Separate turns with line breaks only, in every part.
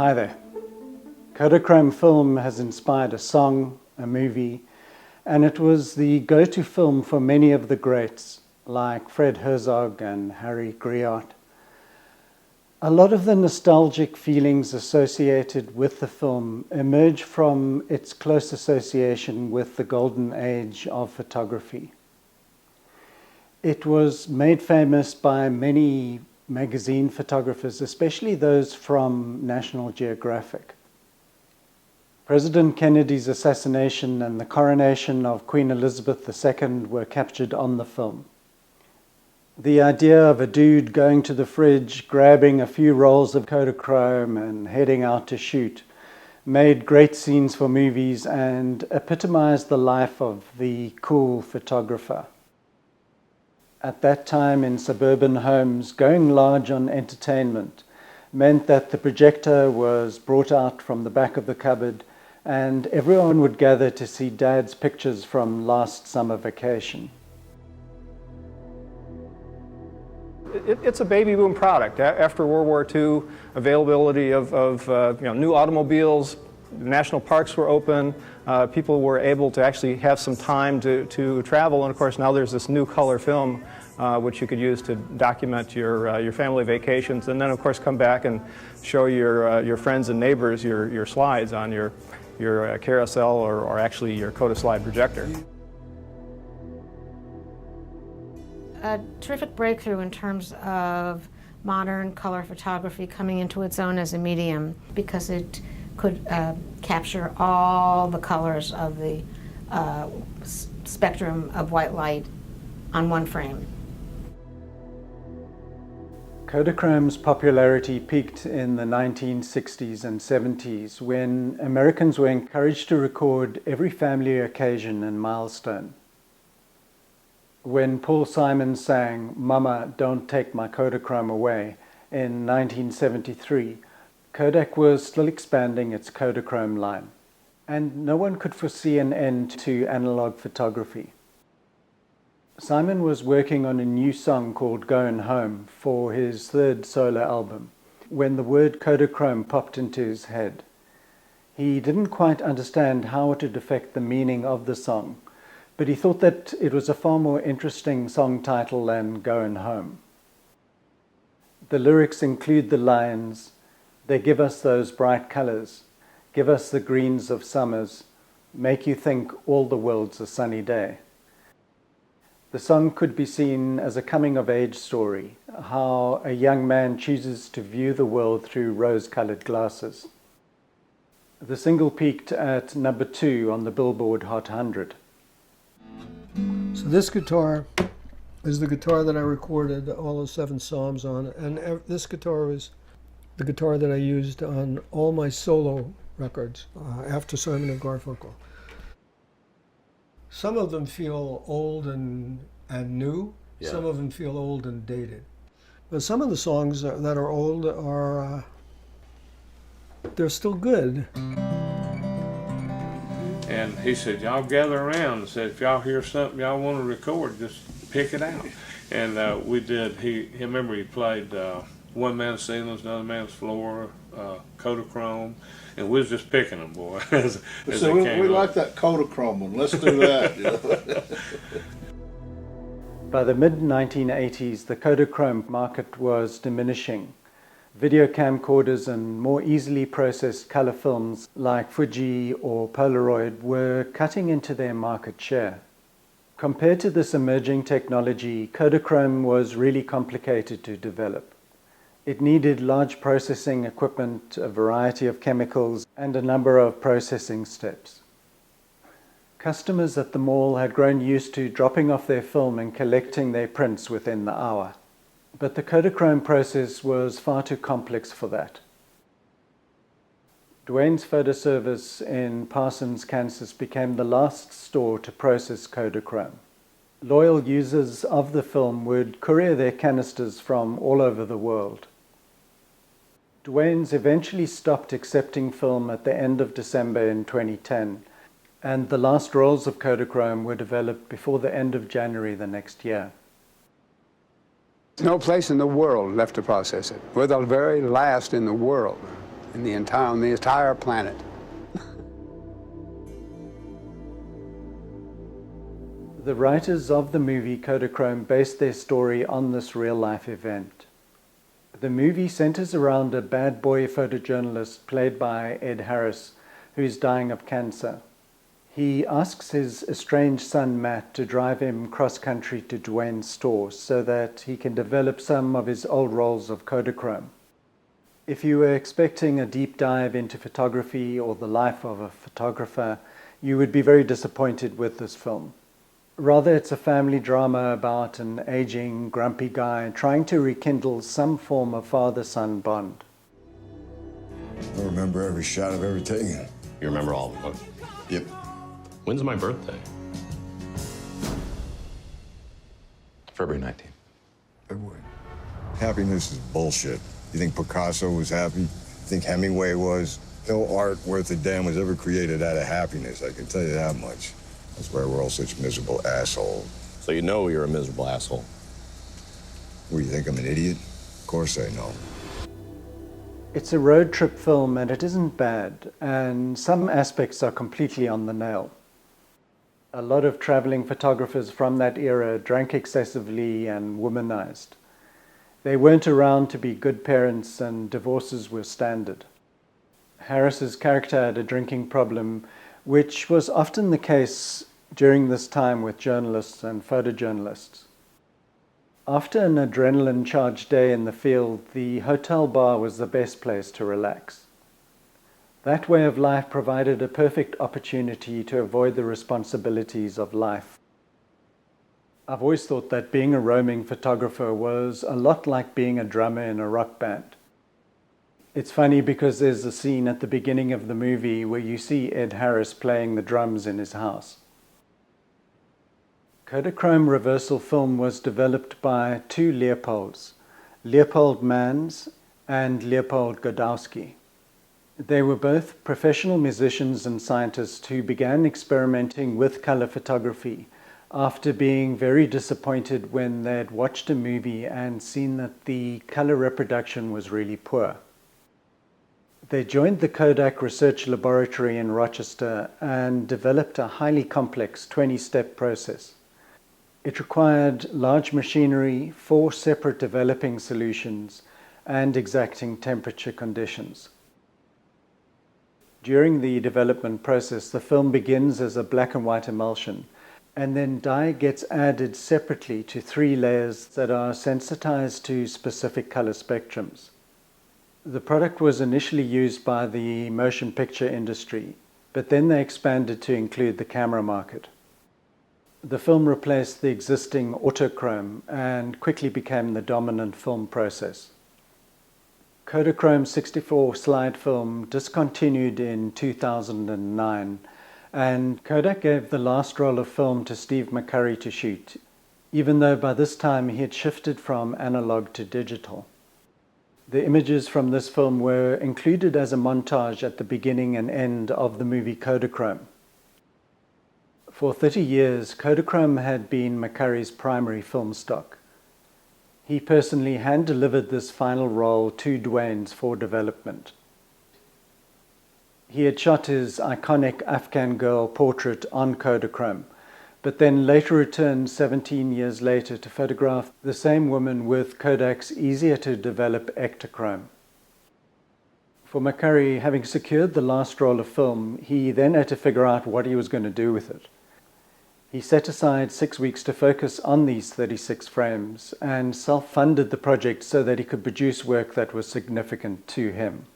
Hi there. Kodachrome film has inspired a song, a movie, and it was the go-to film for many of the greats like Fred Herzog and Harry Gruyaert. A lot of the nostalgic feelings associated with the film emerge from its close association with the golden age of photography. It was made famous by many magazine photographers, especially those from National Geographic. President Kennedy's assassination and the coronation of Queen Elizabeth II were captured on the film. The idea of a dude going to the fridge, grabbing a few rolls of Kodachrome and heading out to shoot made great scenes for movies and epitomized the life of the cool photographer. At that time in suburban homes, going large on entertainment meant that the projector was brought out from the back of the cupboard and everyone would gather to see Dad's pictures from last summer vacation.
It's a baby boom product. After World War II, availability of new automobiles, national parks were open, people were able to actually have some time to travel, and of course now there's this new color film which you could use to document your family vacations, and then of course come back and show your friends and neighbors your slides on your carousel or actually your Kodaslide projector.
A terrific breakthrough in terms of modern color photography coming into its own as a medium, because it could capture all the colors of the spectrum of white light on one frame.
Kodachrome's popularity peaked in the 1960s and 70s when Americans were encouraged to record every family occasion and milestone. When Paul Simon sang "Mama, Don't Take My Kodachrome Away" in 1973, Kodak was still expanding its Kodachrome line, and no one could foresee an end to analog photography. Simon was working on a new song called Goin Home for his third solo album when the word Kodachrome popped into his head. He didn't quite understand how it would affect the meaning of the song, but he thought that it was a far more interesting song title than Goin Home. The lyrics include the lines, "They give us those bright colors, give us the greens of summers, make you think all the world's a sunny day." The song could be seen as a coming-of-age story, how a young man chooses to view the world through rose-colored glasses. The single peaked at number 2 on the Billboard Hot 100.
So this guitar is the guitar that I recorded all those 7 Psalms on, and this guitar was the guitar that I used on all my solo records after Simon and Garfunkel. Some of them feel old and new. Yeah. Some of them feel old and dated. But some of the songs that are old are they're still good.
And he said, "Y'all gather around," and said, "If y'all hear something y'all want to record, just pick it out." And we did. He remember he played One Man's Ceilings, Another Man's Floor, Kodachrome, and we was just picking them, boy.
So we like that Kodachrome one. Let's do that.
By the mid-1980s, the Kodachrome market was diminishing. Video camcorders and more easily processed color films like Fuji or Polaroid were cutting into their market share. Compared to this emerging technology, Kodachrome was really complicated to develop. It needed large processing equipment, a variety of chemicals, and a number of processing steps. Customers at the mall had grown used to dropping off their film and collecting their prints within the hour. But the Kodachrome process was far too complex for that. Dwayne's Photo Service in Parsons, Kansas became the last store to process Kodachrome. Loyal users of the film would courier their canisters from all over the world. Dwayne's eventually stopped accepting film at the end of December in 2010, and the last rolls of Kodachrome were developed before the end of January the next year.
No place in the world left to process it. We're the very last in the world. on the entire planet.
The writers of the movie Kodachrome based their story on this real-life event. The movie centers around a bad boy photojournalist played by Ed Harris, who is dying of cancer. He asks his estranged son Matt to drive him cross-country to Dwayne's store so that he can develop some of his old rolls of Kodachrome. If you were expecting a deep dive into photography or the life of a photographer, you would be very disappointed with this film. Rather, it's a family drama about an aging, grumpy guy trying to rekindle some form of father-son bond.
I remember every shot I've ever taken.
You remember all of them?
Yep.
When's my birthday?
February 19th.
February. Happiness is bullshit. You think Picasso was happy? You think Hemingway was? No art worth a damn was ever created out of happiness, I can tell you that much. That's why we're all such miserable assholes.
So you know you're a miserable asshole.
What, you think I'm an idiot? Of course I know.
It's a road trip film and it isn't bad, and some aspects are completely on the nail. A lot of traveling photographers from that era drank excessively and womanized. They weren't around to be good parents and divorces were standard. Harris's character had a drinking problem, which was often the case during this time with journalists and photojournalists. After an adrenaline-charged day in the field, the hotel bar was the best place to relax. That way of life provided a perfect opportunity to avoid the responsibilities of life. I've always thought that being a roaming photographer was a lot like being a drummer in a rock band. It's funny because there's a scene at the beginning of the movie where you see Ed Harris playing the drums in his house. Kodachrome reversal film was developed by two Leopolds, Leopold Mans and Leopold Godowski. They were both professional musicians and scientists who began experimenting with color photography after being very disappointed when they had watched a movie and seen that the color reproduction was really poor. They joined the Kodak Research Laboratory in Rochester and developed a highly complex 20-step process. It required large machinery, 4 separate developing solutions, and exacting temperature conditions. During the development process, the film begins as a black and white emulsion, and then dye gets added separately to 3 layers that are sensitized to specific color spectrums. The product was initially used by the motion picture industry, but then they expanded to include the camera market. The film replaced the existing autochrome and quickly became the dominant film process. Kodachrome 64 slide film discontinued in 2009, and Kodak gave the last roll of film to Steve McCurry to shoot, even though by this time he had shifted from analog to digital. The images from this film were included as a montage at the beginning and end of the movie Kodachrome. For 30 years, Kodachrome had been McCurry's primary film stock. He personally hand-delivered this final roll to Dwayne's for development. He had shot his iconic Afghan girl portrait on Kodachrome, but then later returned 17 years later to photograph the same woman with Kodak's easier-to-develop Ektachrome. For McCurry, having secured the last roll of film, he then had to figure out what he was going to do with it. He set aside 6 weeks to focus on these 36 frames and self-funded the project so that he could produce work that was significant to him.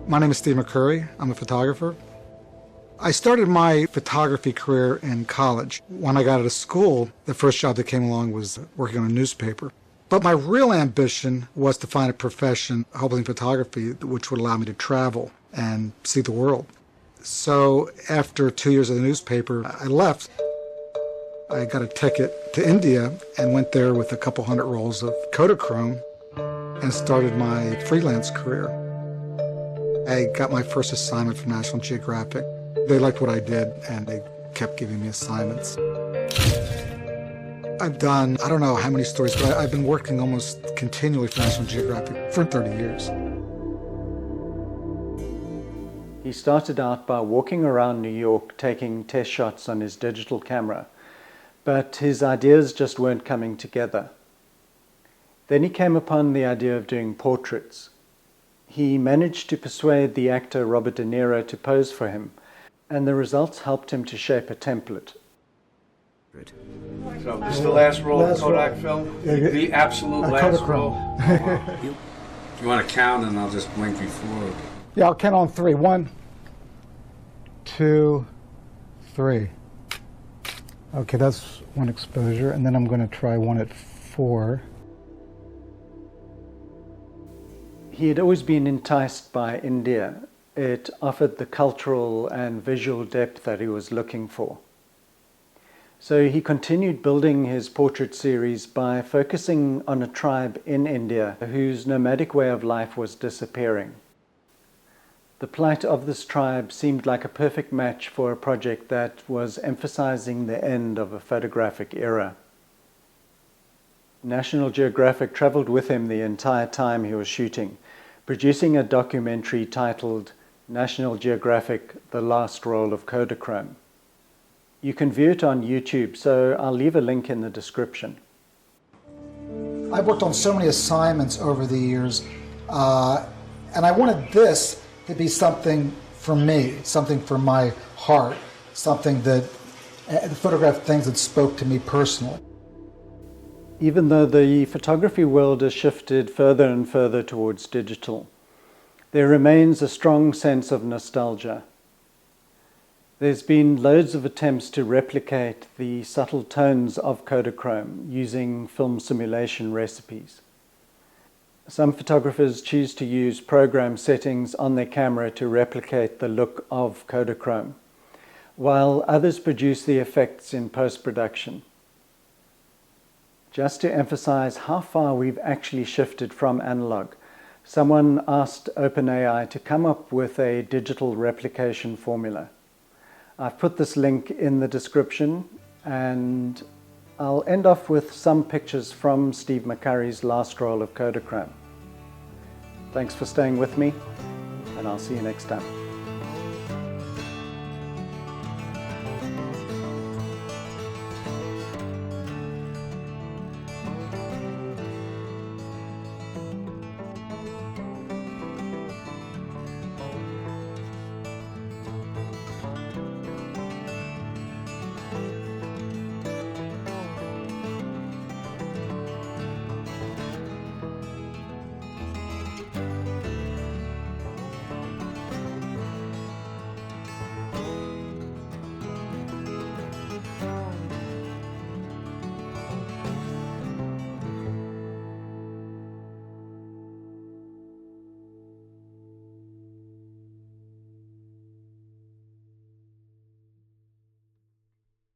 My name is Steve McCurry. I'm a photographer. I started my photography career in college. When I got out of school, the first job that came along was working on a newspaper. But my real ambition was to find a profession, hopefully in photography, which would allow me to travel and see the world. So after 2 years of the newspaper, I left. I got a ticket to India and went there with a couple hundred rolls of Kodachrome and started my freelance career. I got my first assignment from National Geographic. They liked what I did and they kept giving me assignments. I've done, I don't know how many stories, but I've been working almost continually for National Geographic for 30 years.
He started out by walking around New York taking test shots on his digital camera, but his ideas just weren't coming together. Then he came upon the idea of doing portraits. He managed to persuade the actor Robert De Niro to pose for him, and the results helped him to shape a template.
So this is the last roll of Kodak film? The absolute last roll? You want to count and I'll just blink before?
Yeah, I'll count on 3. 1, 2, 3. Okay, that's one exposure, and then I'm going to try one at 4.
He had always been enticed by India. It offered the cultural and visual depth that he was looking for. So he continued building his portrait series by focusing on a tribe in India whose nomadic way of life was disappearing. The plight of this tribe seemed like a perfect match for a project that was emphasizing the end of a photographic era. National Geographic traveled with him the entire time he was shooting, producing a documentary titled National Geographic: The Last Roll of Kodachrome. You can view it on YouTube, so I'll leave a link in the description.
I've worked on so many assignments over the years, and I wanted this to be something for me, something for my heart, something that photographed things that spoke to me personally.
Even though the photography world has shifted further and further towards digital, there remains a strong sense of nostalgia. There's been loads of attempts to replicate the subtle tones of Kodachrome using film simulation recipes. Some photographers choose to use program settings on their camera to replicate the look of Kodachrome, while others produce the effects in post-production. Just to emphasize how far we've actually shifted from analog, someone asked OpenAI to come up with a digital replication formula. I've put this link in the description, and I'll end off with some pictures from Steve McCurry's last roll of Kodachrome. Thanks for staying with me, and I'll see you next time.